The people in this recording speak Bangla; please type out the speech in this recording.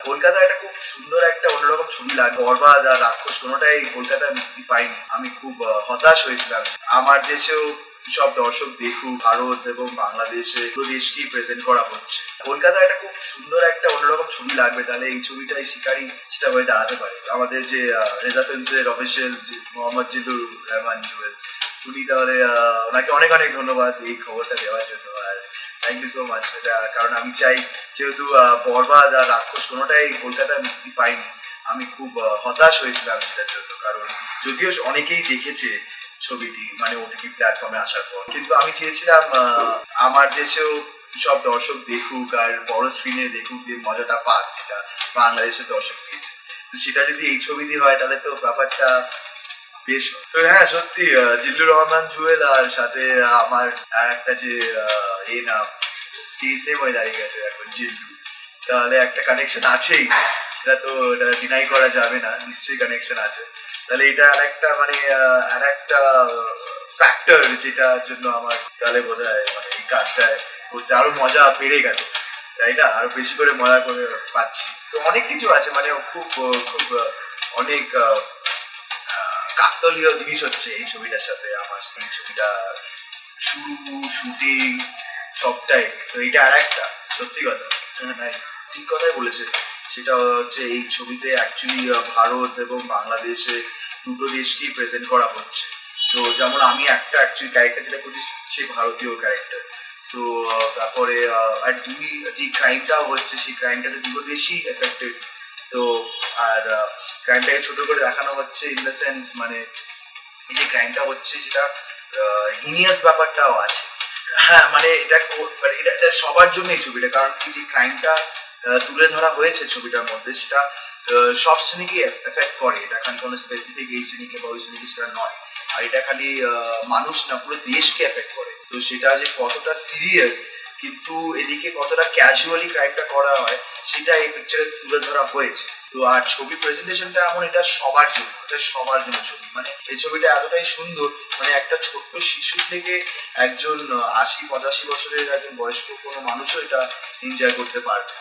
কলকাতা একটা খুব সুন্দর একটা অন্যরকম ছবি লাগে। বরবাদ আর রাক্ষস কোনোটাই কলকাতায় মুক্তি পায়নি। আমি খুব হতাশ হয়েছিলাম। আমার দেশেও সব দর্শক দেখুক, ভারত এবং বাংলাদেশে দুটো দেশকেই প্রেজেন্ট করা হচ্ছে। কলকাতা একটা খুব সুন্দর একটা অন্যরকম ছবি লাগবে, তাহলে এই ছবিটাই শিকারী সেটা হয়ে দাঁড়াতে পারে। আমাদের যে রেজা ফিল্মসের অফিসিয়াল যে মোহাম্মদ জিল্লুর রহমান জুয়েল, উনি তাহলে ওনাকে অনেক অনেক ধন্যবাদ এই খবরটা দেওয়ার জন্য। আর থ্যাংক ইউ সো মাচ। এটা কারণ আমি চাই, যেহেতু বরবাদ আর রাক্ষস কোনোটাই কলকাতায় মুক্তি পায়নি, আমি খুব হতাশ হয়েছিলাম সেটার জন্য। কারণ যদিও অনেকেই দেখেছে ছবিটি, মানে ওটিটি প্ল্যাটফর্মে আসার পর, কিন্তু আমি চেয়েছিলাম আমার দেশেও সব দর্শক দেখুক আর বড় স্ক্রিনে দেখুক, যে মজাটা পাক যেটা বাংলাদেশের দর্শক পেয়েছে। তো সেটা যদি এই ছবি দিয়ে হয় তাহলে তো ব্যাপারটা বেশ হয়। তো হ্যাঁ, সত্যি জিল্লুর রহমান জুয়েল আর সাথে আমার আর একটা যে নাম, স্টেজ নেম হয়ে দাঁড়িয়ে গেছে এখন জিল্লু, তাহলে একটা কানেকশন আছেই। সেটা তো ডিনাই করা যাবে না, নিশ্চয়ই কানেকশন আছে। তাহলে এটা আর একটা ফ্যাক্টর, যেটার জন্য আমার তাহলে বোধ হয় মানে এই কাজটা করতে আরো মজা বেড়ে গেল, তাই না? আরো বেশি করে মজা করে পাচ্ছি। তো অনেক কিছু আছে, মানে খুব খুব অনেক কাকতালীয় জিনিস হচ্ছে এই ছবিটার সাথে আমার। এই ছবিটা শুরু, শুটিং সবটাই। তো এটা আর একটা সত্যি কথা, নাইস, ঠিক কথাই বলেছে। সেটা হচ্ছে এই ছবিতে অ্যাকচুয়ালি ভারত এবং বাংলাদেশে দুটো দেশকেই প্রেজেন্ট করা হচ্ছে। তো যেমন আমি একটা অ্যাকচুয়ালি ক্যারেক্টার যেটা করছি, সে ভারতীয় ক্যারেক্টার। তো তারপরে আর দুই যে ক্রাইমটা হচ্ছে, সেই ক্রাইমটাতে দুটো দেশই এফেক্টেড। তো আর ক্রাইমটাকে ছোট করে দেখানো হচ্ছে ইন দ্য সেন্স, মানে এই যে ক্রাইমটা হচ্ছে সেটা হিনিয়াস ব্যাপারটাও আছে। হ্যাঁ, মানে এটা সবার জন্য এই ছবিটা, কারণ কি যে ক্রাইমটা তুলে ধরা হয়েছে ছবিটার মধ্যে, সেটা সব শ্রেণীকে এফেক্ট করে। এটা খালি কোনো স্পেসিফিক এই শ্রেণীকে বা ওই শ্রেণীকে সেটা নয়। আর এটা খালি মানুষ না, পুরো দেশকে এফেক্ট করে। তো সেটা যে কতটা সিরিয়াস, কিন্তু এদিকে কতটা ক্যাজুয়ালি ক্রাইমটা করা হয়, সেটা এই পিকচারে তুলে ধরা হয়েছে। তো আর ছবি প্রেজেন্টেশনটা এমন, এটা সবার জন্য, এটা সবার জন্য ছবি। মানে এই ছবিটা এতটাই সুন্দর, মানে একটা ছোট্ট শিশু থেকে একজন ৮০-৮৫ বছরের একজন বয়স্ক কোনো মানুষও এটা এনজয় করতে পারবে।